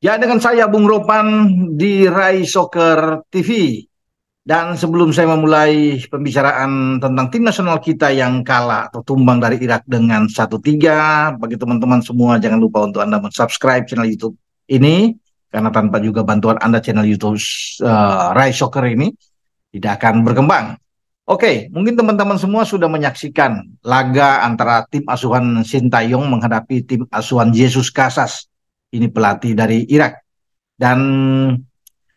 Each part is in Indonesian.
Ya, dengan saya Bung Ropan di Rai Soccer TV. Dan sebelum saya memulai pembicaraan tentang tim nasional kita yang kalah atau tumbang dari Irak dengan 1-3, bagi teman-teman semua jangan lupa untuk Anda subscribe channel YouTube ini, karena tanpa juga bantuan Anda channel YouTube Rai Soccer ini tidak akan berkembang. Oke, mungkin teman-teman semua sudah menyaksikan laga antara tim asuhan Sintayong menghadapi tim asuhan Jesus Casas. Ini pelatih dari Irak. Dan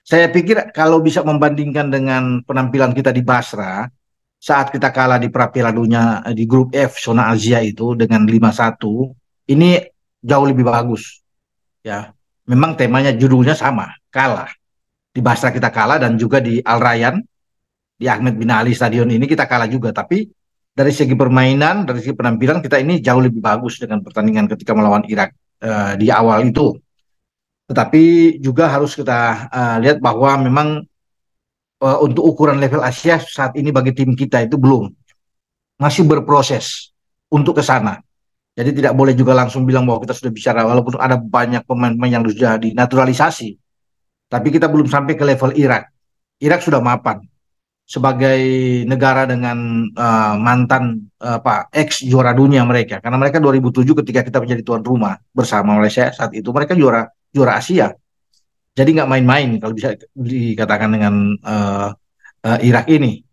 saya pikir kalau bisa membandingkan dengan penampilan kita di Basra saat kita kalah di pra Piala Dunia di grup F zona Asia itu dengan 5-1, ini jauh lebih bagus. Ya, memang temanya judulnya sama, kalah. Di Basra kita kalah dan juga di Al Rayyan di Ahmed bin Ali Stadion ini kita kalah juga, tapi dari segi permainan, dari segi penampilan kita ini jauh lebih bagus dengan pertandingan ketika melawan Irak di awal itu. Tetapi juga harus kita lihat bahwa memang untuk ukuran level Asia saat ini bagi tim kita itu belum, masih berproses untuk ke sana. Jadi tidak boleh juga langsung bilang bahwa kita sudah bicara, walaupun ada banyak pemain-pemain yang sudah dinaturalisasi, tapi kita belum sampai ke level Irak. Irak sudah mapan sebagai negara dengan mantan ex juara dunia mereka, karena mereka 2007 ketika kita menjadi tuan rumah bersama Malaysia saat itu mereka juara juara Asia. Jadi nggak main-main kalau bisa dikatakan dengan Irak ini.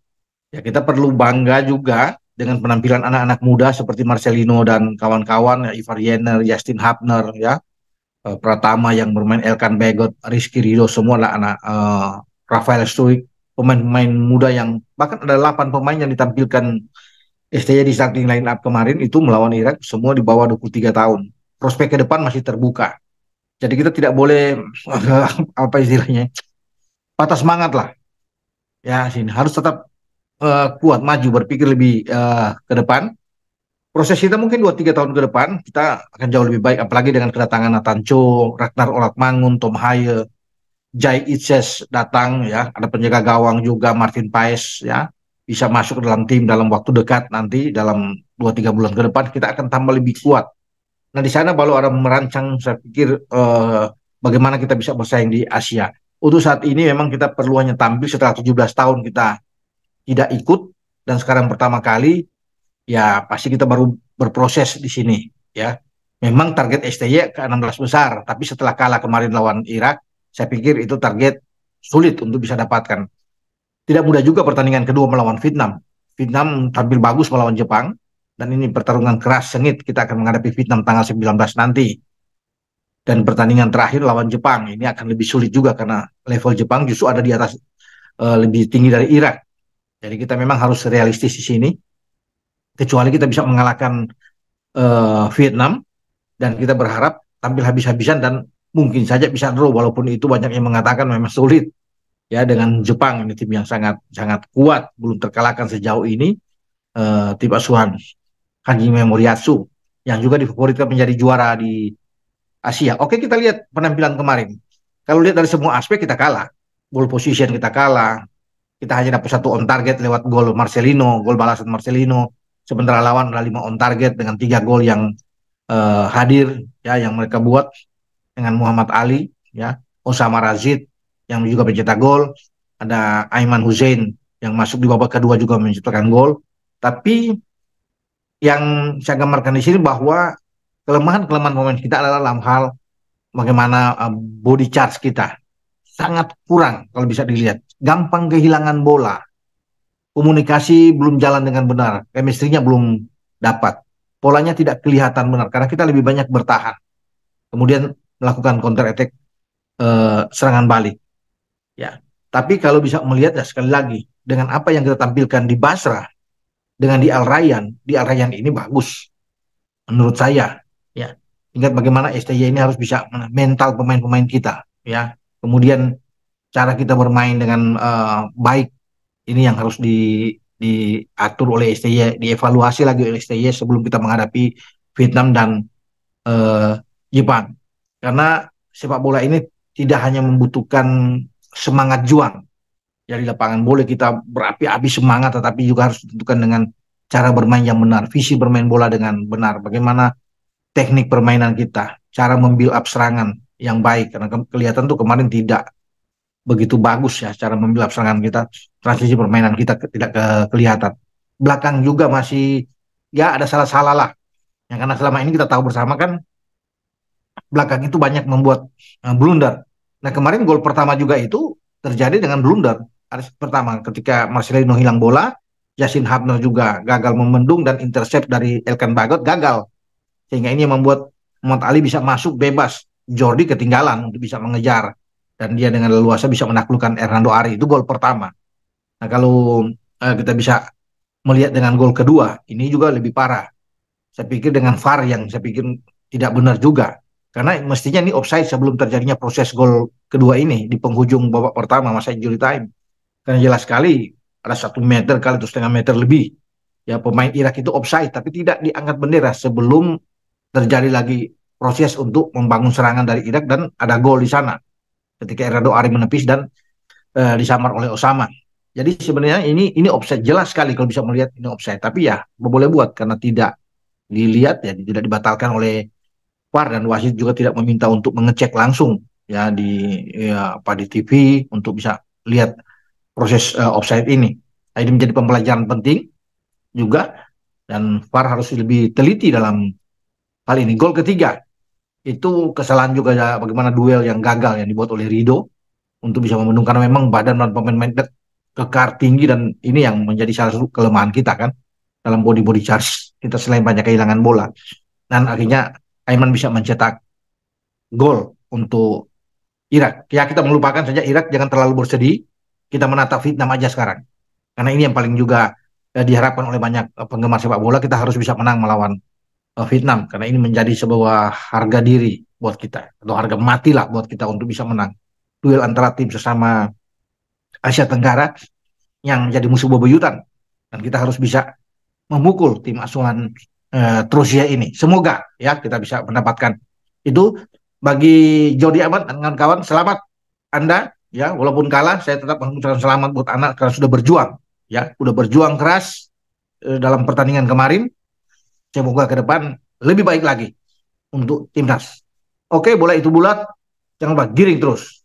Ya, kita perlu bangga juga dengan penampilan anak-anak muda seperti Marcelino dan kawan-kawan, ya, Ivar Jenner, Justin Hapner, ya, Pratama yang bermain, Elkan Begot, Rizky Ridho, semua adalah anak Rafael Struik, pemain-pemain muda yang bahkan ada 8 pemain yang ditampilkan STY di starting line up kemarin itu melawan Irak, semua di bawah 23 tahun. Prospek ke depan masih terbuka. Jadi kita tidak boleh apa istilahnya, patah semangat lah. Ya, sini harus tetap kuat, maju, berpikir lebih ke depan. Proses kita mungkin 2-3 tahun ke depan kita akan jauh lebih baik, apalagi dengan kedatangan Nathan Cho, Ragnar Olatmangun, Tom Haye, Jai Itses datang, ya, ada penjaga gawang juga Martin Paes, ya, bisa masuk ke dalam tim dalam waktu dekat, nanti dalam 2-3 bulan ke depan kita akan tambah lebih kuat. Nah, di sana baru ada merancang, saya pikir, bagaimana kita bisa bersaing di Asia. Untuk saat ini memang kita perlu hanya tampil setelah 17 tahun kita tidak ikut, dan sekarang pertama kali, ya pasti kita baru berproses di sini, ya. Memang target STY ke 16 besar, tapi setelah kalah kemarin lawan Irak, saya pikir itu target sulit untuk bisa dapatkan. Tidak mudah juga pertandingan kedua melawan Vietnam. Vietnam tampil bagus melawan Jepang, dan ini pertarungan keras sengit, kita akan menghadapi Vietnam tanggal 19 nanti. Dan pertandingan terakhir lawan Jepang, ini akan lebih sulit juga karena level Jepang justru ada di atas, lebih tinggi dari Irak. Jadi kita memang harus realistis di sini. Kecuali kita bisa mengalahkan Vietnam, dan kita berharap tampil habis-habisan dan mungkin saja bisa draw, walaupun itu banyak yang mengatakan memang sulit. Ya, dengan Jepang, ini tim yang sangat sangat kuat, belum terkalahkan sejauh ini, tim asuhan Hajime Moriyasu yang juga difavoritkan menjadi juara di Asia. Oke, kita lihat penampilan kemarin. Kalau lihat dari semua aspek kita kalah. Ball position kita kalah. Kita hanya dapat 1 on target lewat gol Marcelino, gol balasan Marcelino. Sementara lawan ada 5 on target dengan 3 gol yang hadir, ya, yang mereka buat dengan Muhammad Ali, ya, Osama Razid yang juga mencetak gol, ada Aiman Hussein yang masuk di babak kedua juga menciptakan gol. Tapi yang saya gambarkan di sini bahwa kelemahan-kelemahan pemain kita adalah dalam hal bagaimana body charge kita sangat kurang kalau bisa dilihat. Gampang kehilangan bola, komunikasi belum jalan dengan benar, chemistry-nya belum dapat, polanya tidak kelihatan benar karena kita lebih banyak bertahan, kemudian melakukan counter attack, serangan balik. Ya, tapi kalau bisa melihat, ya, sekali lagi dengan apa yang kita tampilkan di Basra dengan di Al Rayyan ini bagus menurut saya, ya. Ingat bagaimana STY ini harus bisa mental pemain-pemain kita, ya. Kemudian cara kita bermain dengan baik ini yang harus diatur oleh STY, dievaluasi lagi oleh STY sebelum kita menghadapi Vietnam dan Jepang. Karena sepak bola ini tidak hanya membutuhkan semangat juang. Ya, di lapangan boleh kita berapi-api semangat, tetapi juga harus ditentukan dengan cara bermain yang benar, visi bermain bola dengan benar, bagaimana teknik permainan kita, cara membuild up serangan, yang baik karena kelihatan tuh kemarin tidak begitu bagus ya cara membuild serangan kita, transisi permainan kita tidak kelihatan. Belakang juga masih ya ada salah-salah lah. Ya, karena selama ini kita tahu bersama kan belakang itu banyak membuat blunder. Nah kemarin gol pertama juga itu terjadi dengan blunder. Pertama ketika Marcelino hilang bola, Yasin Habner juga gagal membendung dan intercept dari Elkan Bagot gagal. Sehingga ini yang membuat Muhammad Ali bisa masuk bebas. Jordi ketinggalan untuk bisa mengejar. Dan dia dengan leluasa bisa menaklukkan Hernando Ari. Itu gol pertama. Nah kalau kita bisa melihat dengan gol kedua, ini juga lebih parah. Saya pikir dengan VAR yang saya pikir tidak benar juga. Karena mestinya ini offside sebelum terjadinya proses gol kedua ini di penghujung babak pertama masa injury time. Karena jelas sekali ada 1 meter kali 1,5 meter lebih. Ya pemain Irak itu offside tapi tidak diangkat bendera sebelum terjadi lagi proses untuk membangun serangan dari Irak dan ada gol di sana ketika Hernando Ari menepis dan disamar oleh Osama. Jadi sebenarnya ini offside jelas sekali kalau bisa melihat ini offside. Tapi ya boleh buat karena tidak dilihat ya tidak dibatalkan oleh VAR dan wasit juga tidak meminta untuk mengecek langsung ya di TV untuk bisa lihat proses offside ini. Nah, ini menjadi pembelajaran penting juga dan VAR harus lebih teliti dalam hal ini. Gol ketiga itu kesalahan juga ya bagaimana duel yang gagal yang dibuat oleh Rido untuk bisa membendung karena memang badan pemain kekar tinggi dan ini yang menjadi salah satu kelemahan kita kan dalam body charge kita selain banyak kehilangan bola dan akhirnya Aiman bisa mencetak gol untuk Irak. Ya kita melupakan saja Irak, jangan terlalu bersedih. Kita menatap Vietnam aja sekarang. Karena ini yang paling juga diharapkan oleh banyak penggemar sepak bola, kita harus bisa menang melawan Vietnam. Karena ini menjadi sebuah harga diri buat kita. Atau harga mati lah buat kita untuk bisa menang. Duel antara tim sesama Asia Tenggara yang jadi musuh bebuyutan. Dan kita harus bisa memukul tim asuhan Trusia ini. Semoga ya kita bisa mendapatkan itu bagi Jody Ahmad dan kawan-kawan. Selamat Anda ya walaupun kalah saya tetap mengucapkan selamat buat anak karena sudah berjuang ya sudah berjuang keras dalam pertandingan kemarin. Semoga ke depan lebih baik lagi untuk timnas. Oke, bola itu bulat, jangan lupa giring terus.